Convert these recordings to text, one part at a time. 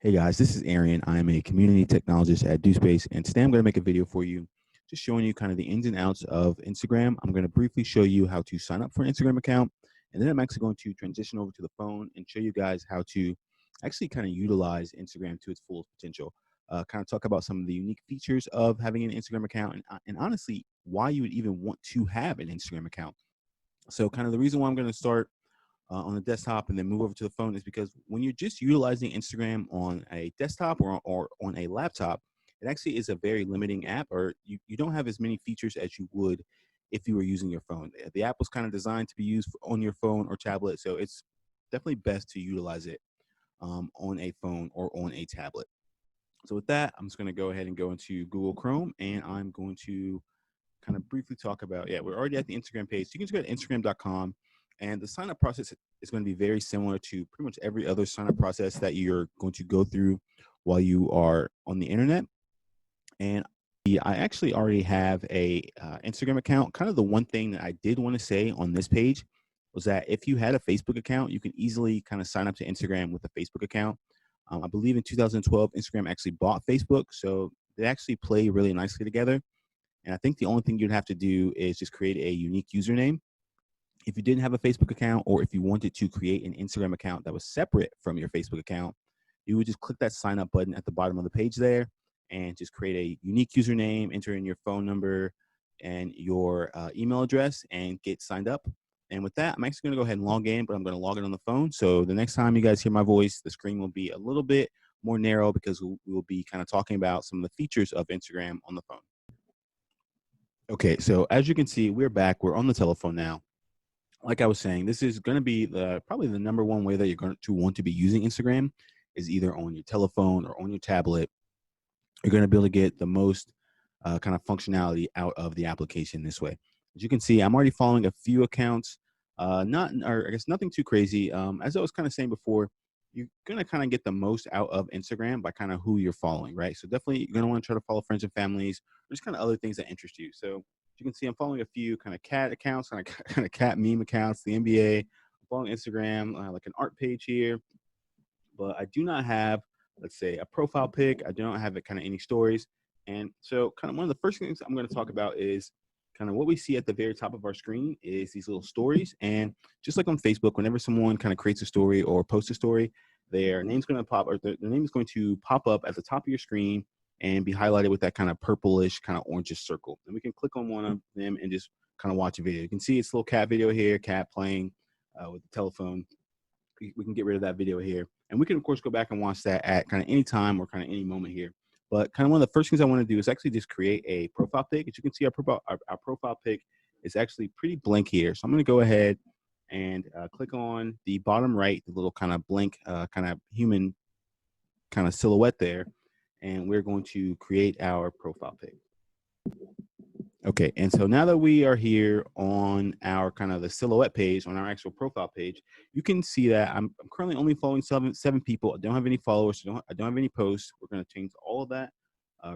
Hey guys, this is Arian. I'm a community technologist at DoSpace, and today I'm going to make a video for you just showing you kind of the ins and outs of Instagram. I'm going to briefly show you how to sign up for an Instagram account, and then I'm actually going to transition over to the phone and show you guys how to actually kind of utilize Instagram to its fullest potential. Kind of talk about some of the unique features of having an Instagram account, and honestly, why you would even want to have an Instagram account. So, kind of the reason why I'm going to start on the desktop and then move over to the phone is because when you're just utilizing Instagram on a desktop or on a laptop, it actually is a very limiting app, or you don't have as many features as you would if you were using your phone. The app was kind of designed to be used on your phone or tablet, so it's definitely best to utilize it on a phone or on a tablet. So with that, I'm just going to go ahead and go into Google Chrome, and I'm going to kind of briefly talk about, yeah, we're already at the Instagram page. So you can just go to Instagram.com, and the sign up process is going to be very similar to pretty much every other sign up process that you're going to go through while you are on the internet. And I actually already have a Instagram account. Kind of the one thing that I did want to say on this page was that if you had a Facebook account, you can easily kind of sign up to Instagram with a Facebook account. I believe in 2012, Instagram actually bought Facebook, so they actually play really nicely together. And I think the only thing you'd have to do is just create a unique username. If you didn't have a Facebook account, or if you wanted to create an Instagram account that was separate from your Facebook account, you would just click that sign up button at the bottom of the page there and just create a unique username, enter in your phone number and your email address, and get signed up. And with that, I'm actually going to go ahead and log in, but I'm going to log in on the phone. So the next time you guys hear my voice, the screen will be a little bit more narrow because we will be kind of talking about some of the features of Instagram on the phone. Okay, so as you can see, we're back. We're on the telephone now. Like I was saying, this is going to be probably the number one way that you're going to want to be using Instagram is either on your telephone or on your tablet. You're going to be able to get the most kind of functionality out of the application this way. As you can see, I'm already following a few accounts, or I guess nothing too crazy. As I was kind of saying before, you're going to kind of get the most out of Instagram by kind of who you're following, right? So definitely you're going to want to try to follow friends and families, or just kind of other things that interest you. So as you can see, I'm following a few kind of cat accounts, kind of cat meme accounts, the NBA. I'm following Instagram, like an art page here, but I do not have, let's say, a profile pic. I don't have it kind of any stories. And so kind of one of the first things I'm going to talk about is kind of what we see at the very top of our screen is these little stories. And just like on Facebook, whenever someone kind of creates a story or posts a story, their name's going to pop, or their name is going to pop up at the top of your screen and be highlighted with that kind of purplish, kind of orangish circle. And we can click on one of them and just kind of watch a video. You can see it's a little cat video here, cat playing with the telephone. We can get rid of that video here. And we can, of course, go back and watch that at kind of any time or kind of any moment here. But kind of one of the first things I want to do is actually just create a profile pic. As you can see, our profile pic is actually pretty blank here. So I'm going to go ahead and click on the bottom right, the little kind of blank kind of human kind of silhouette there. And we're going to create our profile pic. Okay, and so now that we are here on our kind of the silhouette page, on our actual profile page, you can see that I'm currently only following seven people. I don't have any followers. I don't have any posts. We're going to change all of that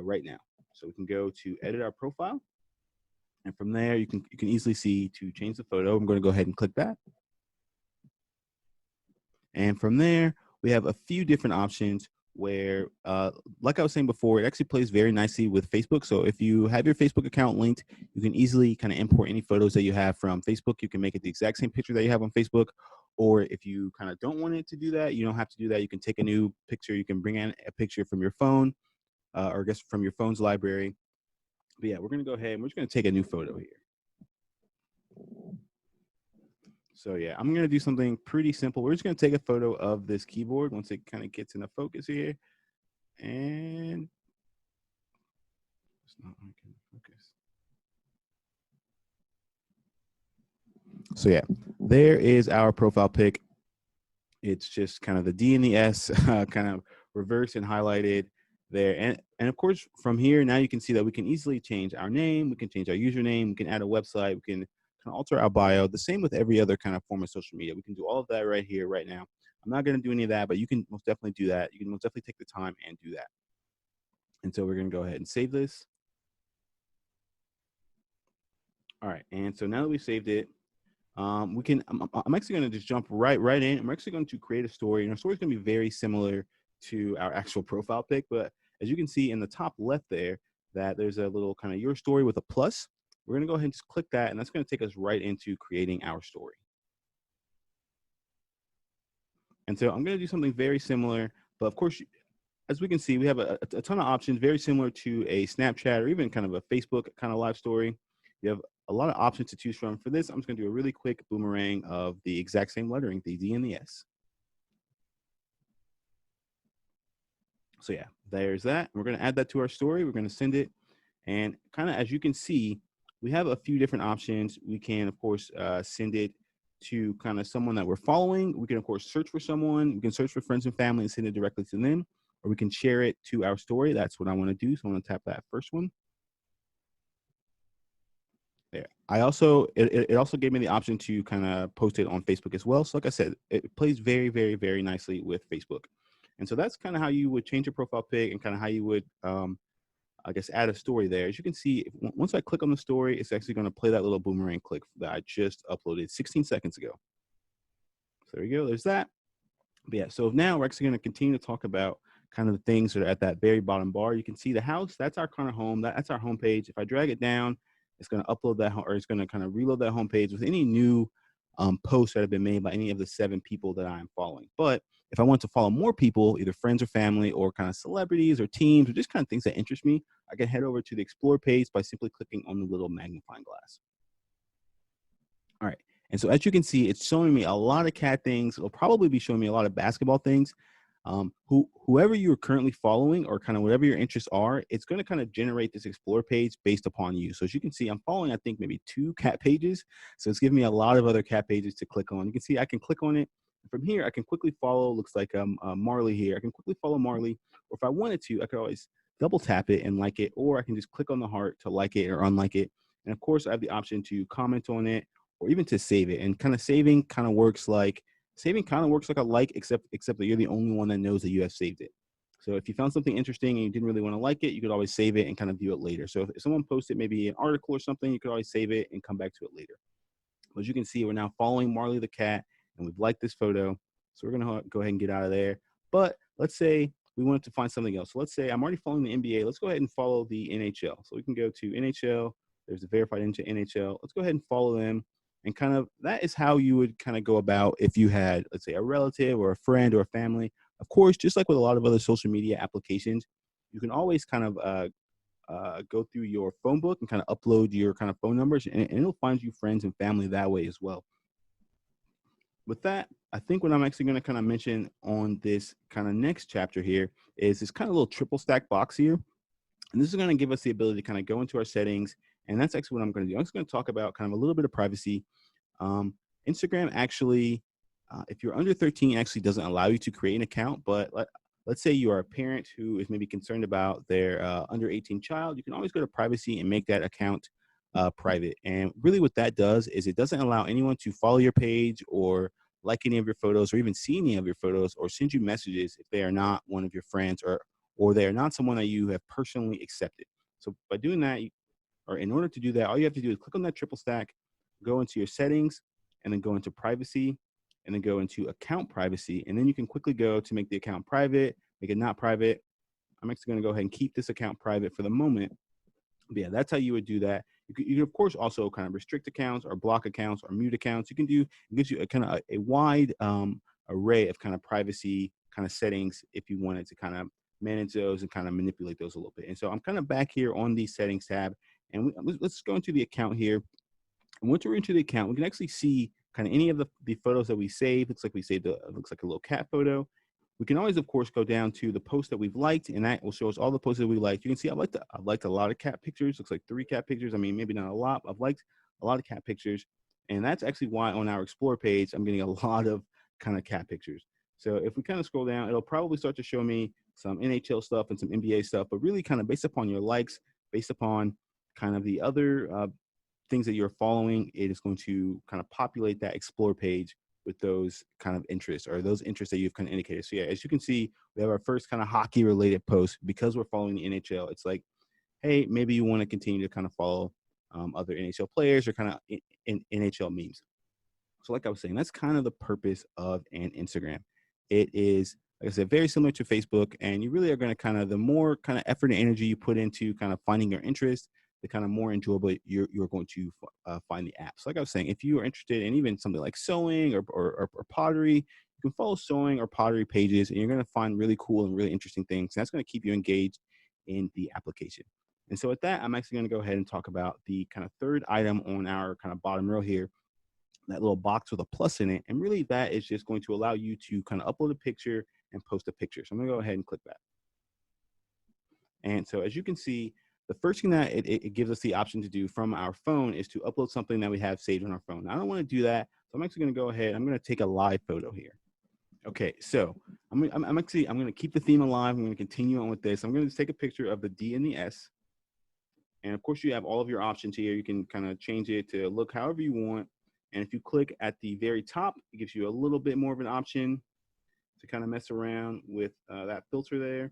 right now. So we can go to edit our profile, and from there you can easily see to change the photo. I'm going to go ahead and click that, and from there we have a few different options where, like I was saying before, it actually plays very nicely with Facebook. So if you have your Facebook account linked, you can easily kind of import any photos that you have from Facebook. You can make it the exact same picture that you have on Facebook. Or if you kind of don't want it to do that, you don't have to do that. You can take a new picture. You can bring in a picture from your phone, or I guess from your phone's library. But yeah, we're going to go ahead and we're just going to take a new photo here. So yeah, I'm going to do something pretty simple. We're just going to take a photo of this keyboard once it kind of gets into focus here. And it's not making focus. So yeah, there is our profile pic. It's just kind of the D and the S kind of reversed and highlighted there. And of course, from here, now you can see that we can easily change our name. We can change our username. We can add a website. We can kind of alter our bio. The same with every other kind of form of social media. We can do all of that right here, right now. I'm not going to do any of that, but you can most definitely do that. You can most definitely take the time and do that. And so we're going to go ahead and save this. All right, and so now that we saved it, I'm actually going to just jump right in. I'm actually going to create a story, and our story is going to be very similar to our actual profile pic. But as you can see in the top left there, that there's a little kind of your story with a plus. We're going to go ahead and just click that, and that's going to take us right into creating our story. And so I'm going to do something very similar, but of course, as we can see, we have a ton of options, very similar to a Snapchat or even kind of a Facebook kind of live story. You have a lot of options to choose from. For this, I'm just going to do a really quick boomerang of the exact same lettering, the D and the S. So yeah, there's that. We're going to add that to our story. We're going to send it. And kind of as you can see, we have a few different options. We can, of course, send it to kind of someone that we're following. We can, of course, search for someone. We can search for friends and family and send it directly to them, or we can share it to our story. That's what I want to do. So I'm going to tap that first one. There. I also, it also gave me the option to kind of post it on Facebook as well. So like I said, it plays very, very, very nicely with Facebook. And so that's kind of how you would change your profile pic and kind of how you would, I guess, add a story there. As you can see, once I click on the story, it's actually going to play that little boomerang click that I just uploaded 16 seconds ago. So there you go. There's that. But yeah, so now we're actually going to continue to talk about kind of the things that are at that very bottom bar. You can see the house. That's our kind of home. That's our homepage. If I drag it down, it's going to upload that, or it's going to kind of reload that homepage with any new posts that have been made by any of the 7 people that I'm following. But if I want to follow more people, either friends or family or kind of celebrities or teams or just kind of things that interest me, I can head over to the Explore page by simply clicking on the little magnifying glass. All right. And so as you can see, it's showing me a lot of cat things. It'll probably be showing me a lot of basketball things. Whoever you're currently following or kind of whatever your interests are, it's going to kind of generate this Explore page based upon you. So as you can see, I'm following, I think, maybe 2 cat pages. So it's giving me a lot of other cat pages to click on. You can see I can click on it. From here, I can quickly follow, looks like Marley here. I can quickly follow Marley. Or if I wanted to, I could always double tap it and like it, or I can just click on the heart to like it or unlike it. And of course, I have the option to comment on it or even to save it. And kind of saving kind of works like a like, except that you're the only one that knows that you have saved it. So if you found something interesting and you didn't really want to like it, you could always save it and kind of view it later. So if someone posted maybe an article or something, you could always save it and come back to it later. As you can see, we're now following Marley the cat, and we've liked this photo. So we're going to go ahead and get out of there. But let's say we wanted to find something else. So let's say I'm already following the NBA. Let's go ahead and follow the NHL. So we can go to NHL. There's the verified NHL. Let's go ahead and follow them. And kind of that is how you would kind of go about if you had, let's say, a relative or a friend or a family. Of course, just like with a lot of other social media applications, you can always kind of go through your phone book and kind of upload your kind of phone numbers, and it'll find you friends and family that way as well. With that, I think what I'm actually going to kind of mention on this kind of next chapter here is this kind of little triple stack box here. And this is going to give us the ability to kind of go into our settings. And that's actually what I'm going to do. I'm just going to talk about kind of a little bit of privacy. Instagram actually, if you're under 13, actually doesn't allow you to create an account. But let's say you are a parent who is maybe concerned about their under 18 child. You can always go to privacy and make that account private. And really what that does is it doesn't allow anyone to follow your page or like any of your photos or even see any of your photos or send you messages if they are not one of your friends or they are not someone that you have personally accepted. So by doing that, or in order to do that, all you have to do is click on that triple stack, go into your settings, and then go into privacy, and then go into account privacy. And then you can quickly go to make the account private, make it not private. I'm actually going to go ahead and keep this account private for the moment. But yeah, that's how you would do that. You can of course also kind of restrict accounts or block accounts or mute accounts. You can do, it gives you a kind of a wide array of kind of privacy kind of settings if you wanted to kind of manage those and kind of manipulate those a little bit. And so I'm kind of back here on the settings tab, and let's go into the account here. And once we're into the account, we can actually see kind of any of the photos that we saved. Looks like we saved looks like a little cat photo. We can always, of course, go down to the post that we've liked, and that will show us all the posts that we liked. You can see I've liked a lot of cat pictures. Looks like 3 cat pictures. I mean, maybe not a lot. I've liked a lot of cat pictures, and that's actually why on our Explore page, I'm getting a lot of kind of cat pictures. So if we kind of scroll down, it'll probably start to show me some NHL stuff and some NBA stuff, but really kind of based upon your likes, based upon kind of the other things that you're following, it is going to kind of populate that Explore page with those kind of interests or those interests that you've kind of indicated. So yeah, as you can see, we have our first kind of hockey related post because we're following the NHL. It's like, hey, maybe you want to continue to kind of follow other NHL players or kind of in NHL memes. So like I was saying, that's kind of the purpose of an Instagram. It is like I said, very similar to Facebook. And you really are going to kind of, the more kind of effort and energy you put into kind of finding your interest, the kind of more enjoyable you're going to find the apps. Like I was saying, if you are interested in even something like sewing or pottery, you can follow sewing or pottery pages, and you're going to find really cool and really interesting things. And that's going to keep you engaged in the application. And so with that, I'm actually going to go ahead and talk about the kind of third item on our kind of bottom row here, that little box with a plus in it. And really that is just going to allow you to kind of upload a picture and post a picture. So I'm gonna go ahead and click that. And so as you can see, the first thing that it gives us the option to do from our phone is to upload something that we have saved on our phone. Now, I don't want to do that, so I'm actually going to go ahead. I'm going to take a live photo here. Okay, so I'm going to keep the theme alive. I'm going to continue on with this. I'm going to take a picture of the D and the S, and of course you have all of your options here. You can kind of change it to look however you want. And if you click at the very top, it gives you a little bit more of an option to kind of mess around with that filter there.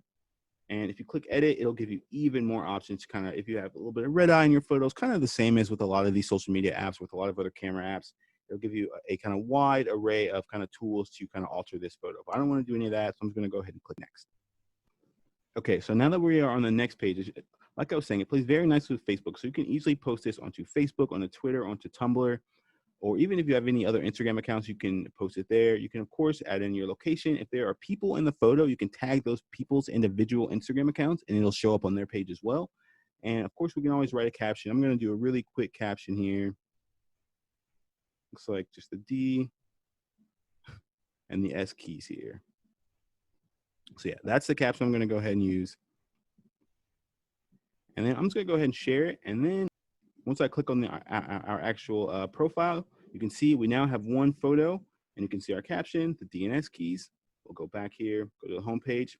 And if you click edit, it'll give you even more options to kind of, if you have a little bit of red eye in your photos, kind of the same as with a lot of these social media apps, with a lot of other camera apps, it'll give you a kind of wide array of kind of tools to kind of alter this photo. But I don't want to do any of that, so I'm just going to go ahead and click next. Okay, so now that we are on the next page, like I was saying, it plays very nicely with Facebook. So you can easily post this onto Facebook, onto Twitter, onto Tumblr, or even if you have any other Instagram accounts, you can post it there. You can, of course, add in your location. If there are people in the photo, you can tag those people's individual Instagram accounts, and it'll show up on their page as well. And, of course, we can always write a caption. I'm going to do a really quick caption here. Looks like just the D and the S keys here. So, yeah, that's the caption I'm going to go ahead and use. And then I'm just going to go ahead and share it. And then once I click on our actual profile, you can see we now have one photo, and you can see our caption, the DNS keys. We'll go back here, go to the home page.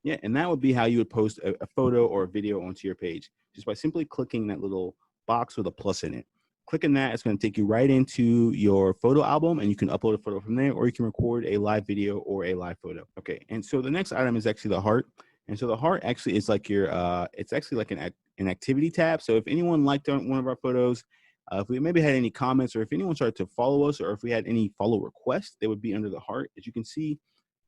Yeah, and that would be how you would post a photo or a video onto your page, just by simply clicking that little box with a plus in it. Clicking that, it's going to take you right into your photo album, and you can upload a photo from there, or you can record a live video or a live photo. Okay, and so the next item is actually the heart. And so the heart actually is like your, it's actually like an activity tab. So if anyone liked one of our photos, if we maybe had any comments, or if anyone started to follow us, or if we had any follow requests, they would be under the heart. As you can see,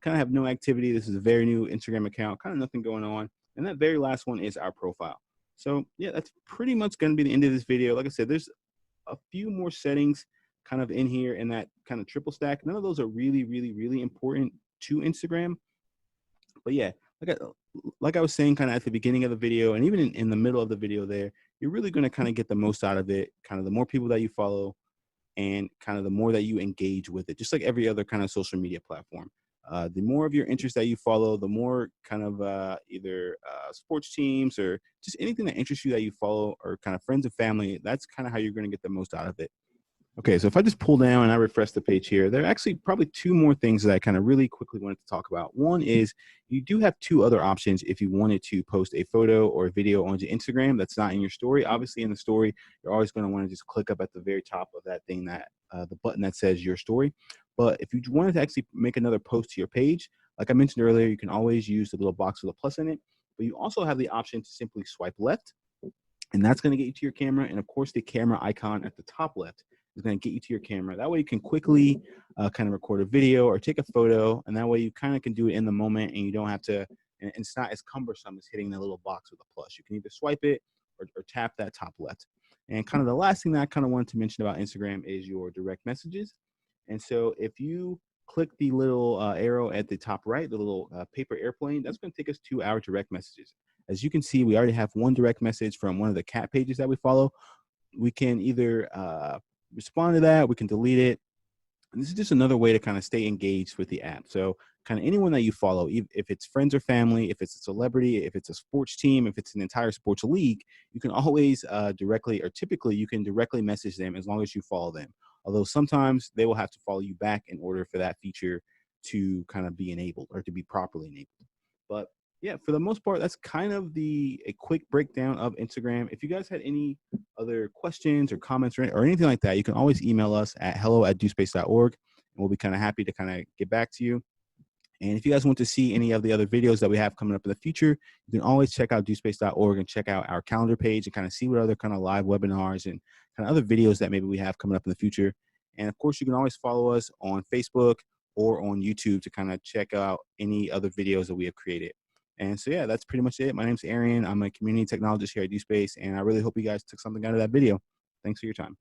kind of have no activity. This is a very new Instagram account, kind of nothing going on. And that very last one is our profile. So yeah, that's pretty much going to be the end of this video. Like I said, there's a few more settings kind of in here in that kind of triple stack. None of those are really, really, really important to Instagram. But yeah, like I was saying kind of at the beginning of the video, and even in the middle of the video there, you're really going to kind of get the most out of it. Kind of the more people that you follow, and kind of the more that you engage with it, just like every other kind of social media platform. The more of your interest that you follow, the more kind of either sports teams or just anything that interests you that you follow, or kind of friends and family, that's kind of how you're going to get the most out of it. Okay, so if I just pull down and I refresh the page here, there are actually probably two more things that I kind of really quickly wanted to talk about. One is you do have two other options if you wanted to post a photo or a video onto Instagram that's not in your story. Obviously, in the story, you're always going to want to just click up at the very top of that thing, that the button that says your story. But if you wanted to actually make another post to your page, like I mentioned earlier, you can always use the little box with a plus in it. But you also have the option to simply swipe left, and that's going to get you to your camera. And of course, the camera icon at the top left is going to get you to your camera. That way you can quickly kind of record a video or take a photo, and that way you kind of can do it in the moment, and you don't have to, and it's not as cumbersome as hitting the little box with a plus. You can either swipe it or tap that top left. And kind of the last thing that I kind of wanted to mention about Instagram is your direct messages. And so if you click the little arrow at the top right, the little paper airplane, that's going to take us to our direct messages. As you can see, we already have one direct message from one of the cat pages that we follow. We can either respond to that, we can delete it. And this is just another way to kind of stay engaged with the app. So kind of anyone that you follow, if it's friends or family, if it's a celebrity, if it's a sports team, if it's an entire sports league, you can always directly, or typically you can directly message them as long as you follow them. Although sometimes they will have to follow you back in order for that feature to kind of be enabled, or to be properly enabled. But yeah, for the most part, that's kind of a quick breakdown of Instagram. If you guys had any other questions or comments or anything like that, you can always email us at hello@dospace.org, and we'll be kind of happy to kind of get back to you. And if you guys want to see any of the other videos that we have coming up in the future, you can always check out dospace.org and check out our calendar page and kind of see what other kind of live webinars and kind of other videos that maybe we have coming up in the future. And of course, you can always follow us on Facebook or on YouTube to kind of check out any other videos that we have created. And so, yeah, that's pretty much it. My name's Arian. I'm a community technologist here at DoSpace, and I really hope you guys took something out of that video. Thanks for your time.